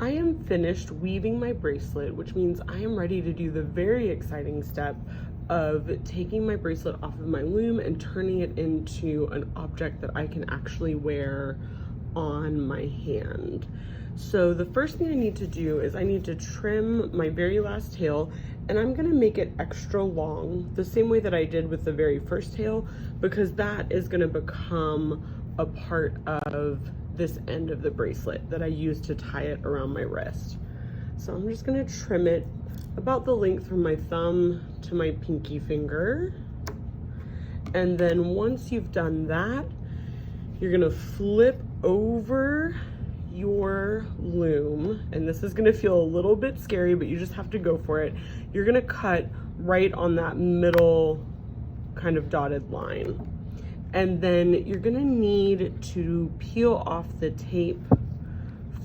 I am finished weaving my bracelet, which means I am ready to do the very exciting step of taking my bracelet off of my loom and turning it into an object that I can actually wear on my hand. So the first thing I need to do is I need to trim my very last tail, and I'm gonna make it extra long, the same way that I did with the very first tail, because that is gonna become a part of this end of the bracelet that I use to tie it around my wrist. So I'm just gonna trim it about the length from my thumb to my pinky finger. And then once you've done that, you're gonna flip over your loom, and this is gonna feel a little bit scary, but you just have to go for it. You're gonna cut right on that middle kind of dotted line. And then you're gonna need to peel off the tape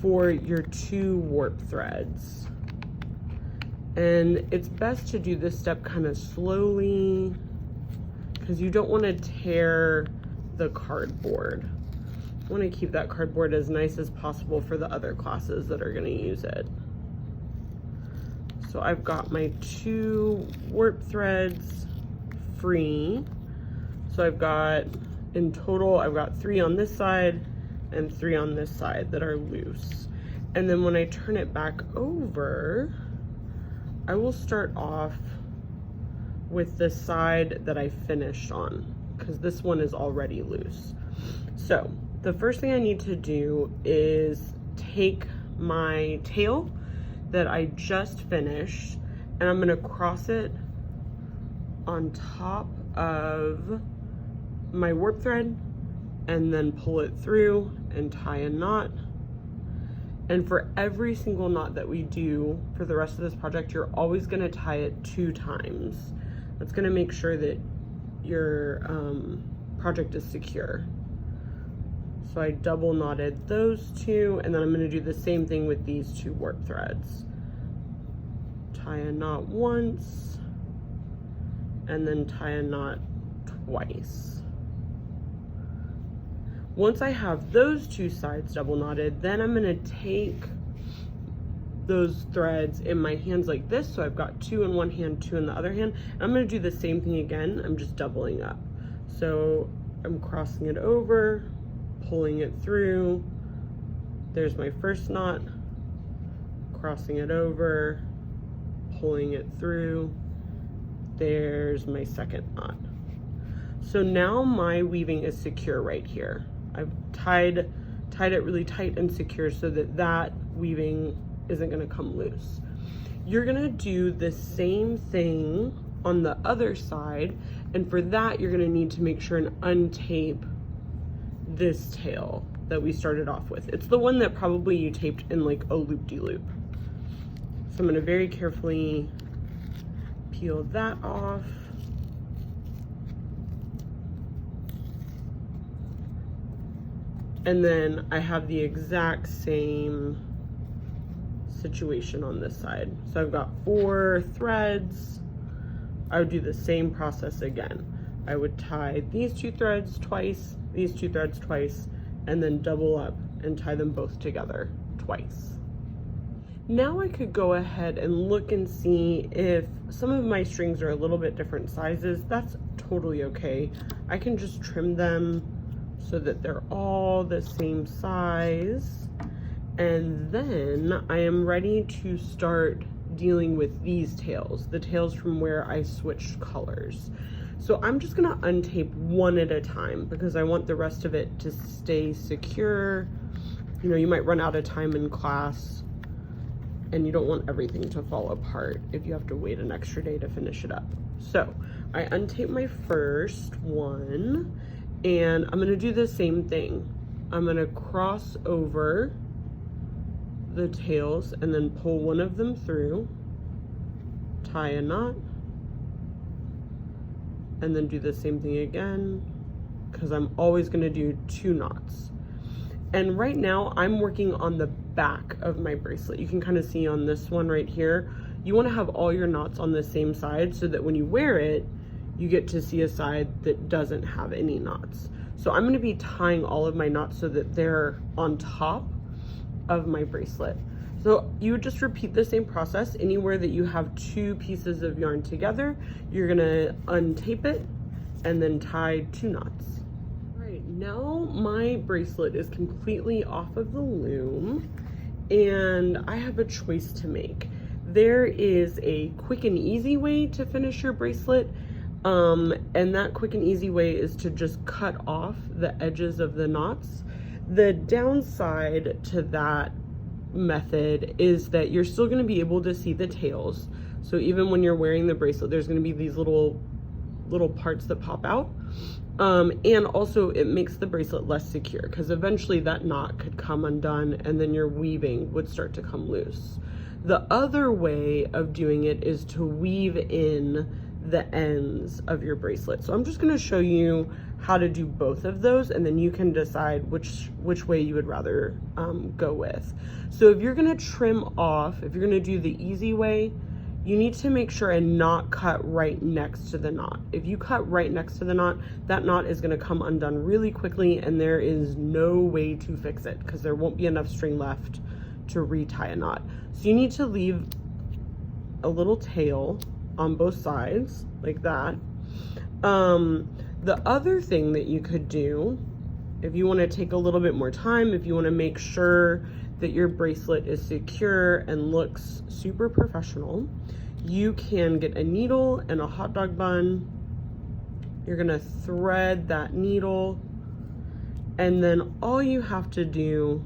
for your 2 warp threads. And it's best to do this step kind of slowly because you don't want to tear the cardboard. You want to keep that cardboard as nice as possible for the other classes that are going to use it. So I've got my 2 warp threads free. So I've got, in total, I've got 3 on this side and 3 on this side that are loose. And then when I turn it back over, I will start off with the side that I finished on, because this one is already loose. So the first thing I need to do is take my tail that I just finished, and I'm gonna cross it on top of my warp thread and then pull it through and tie a knot. And for every single knot that we do for the rest of this project, you're always gonna tie it 2 times. That's gonna make sure that your project is secure. So I double knotted those 2, and then I'm gonna do the same thing with these 2 warp threads. Tie a knot once, and then tie a knot twice. Once I have those 2 sides double knotted, then I'm gonna take those threads in my hands like this. So I've got 2 in one hand, 2 in the other hand. And I'm gonna do the same thing again. I'm just doubling up. So I'm crossing it over, pulling it through. There's my first knot, crossing it over, pulling it through. There's my second knot. So now my weaving is secure right here. I've tied it really tight and secure so that that weaving isn't gonna come loose. You're gonna do the same thing on the other side, and for that you're gonna need to make sure and untape this tail that we started off with. It's the one that probably you taped in like a loop-de-loop. So I'm gonna very carefully peel that off. And then I have the exact same situation on this side. So I've got 4 threads. I would do the same process again. I would tie these 2 threads twice, these 2 threads twice, and then double up and tie them both together twice. Now I could go ahead and look and see if some of my strings are a little bit different sizes. That's totally okay. I can just trim them so that they're all the same size. And then I am ready to start dealing with these tails, the tails from where I switched colors. So I'm just gonna untape one at a time because I want the rest of it to stay secure. You know, you might run out of time in class and you don't want everything to fall apart if you have to wait an extra day to finish it up. So I untape my first one, and I'm gonna do the same thing. I'm gonna cross over the tails and then pull one of them through, tie a knot, and then do the same thing again, because I'm always gonna do 2 knots. And right now I'm working on the back of my bracelet. You can kind of see on this one right here, you wanna have all your knots on the same side so that when you wear it, you get to see a side that doesn't have any knots. So I'm gonna be tying all of my knots so that they're on top of my bracelet. So So you would just repeat the same process. Anywhere that you have two pieces of yarn together, you're gonna untape it and then tie 2 knots. All right, now my bracelet is completely off of the loom and I have a choice to make. There is a quick and easy way to finish your bracelet, and that quick and easy way is to just cut off the edges of the knots. The downside to that method is that you're still going to be able to see the tails. So even when you're wearing the bracelet, there's going to be these little parts that pop out. And also it makes the bracelet less secure because eventually that knot could come undone and then your weaving would start to come loose. The other way of doing it is to weave in the ends of your bracelet. So I'm just going to show you how to do both of those, and then you can decide which way you would rather go with. So if you're going to trim off, if you're going to do the easy way, you need to make sure and not cut right next to the knot. If you cut right next to the knot, that knot is going to come undone really quickly and there is no way to fix it because there won't be enough string left to retie a knot. So you need to leave a little tail on both sides like that. The other thing that you could do, if you want to take a little bit more time, if you want to make sure that your bracelet is secure and looks super professional, you can get a needle and a hot dog bun. You're gonna thread that needle, and then all you have to do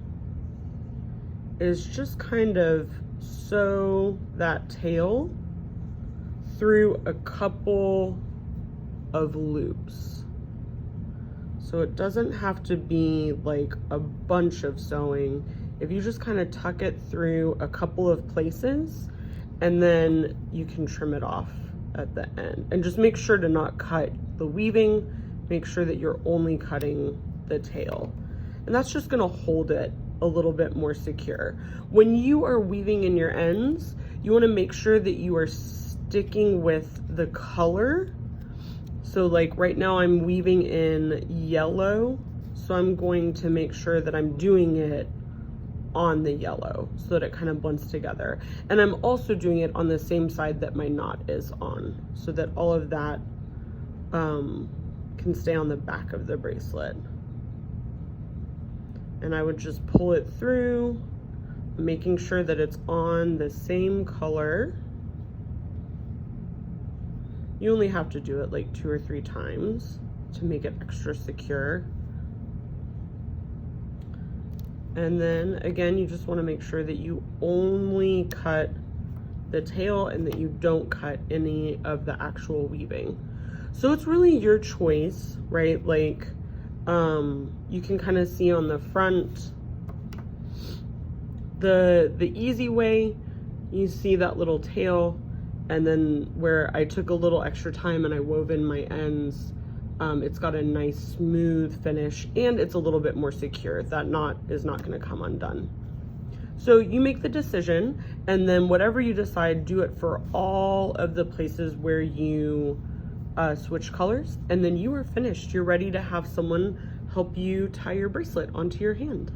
is just kind of sew that tail through a couple of loops. So it doesn't have to be like a bunch of sewing. If you just kind of tuck it through a couple of places, and then you can trim it off at the end. And just make sure to not cut the weaving. Make sure that you're only cutting the tail. And that's just gonna hold it a little bit more secure. When you are weaving in your ends, you wanna make sure that you are sticking with the color. So like right now I'm weaving in yellow, so I'm going to make sure that I'm doing it on the yellow so that it kind of blends together. And I'm also doing it on the same side that my knot is on so that all of that can stay on the back of the bracelet. And I would just pull it through, making sure that it's on the same color. You only have to do it like 2 or 3 times to make it extra secure. And then again, you just want to make sure that you only cut the tail and that you don't cut any of the actual weaving. So it's really your choice, right? Like you can kind of see on the front, the easy way, you see that little tail, and then where I took a little extra time and I wove in my ends, it's got a nice smooth finish and it's a little bit more secure. That knot is not going to come undone. So you make the decision, and then whatever you decide, do it for all of the places where you switch colors, and then you are finished. You're ready to have someone help you tie your bracelet onto your hand.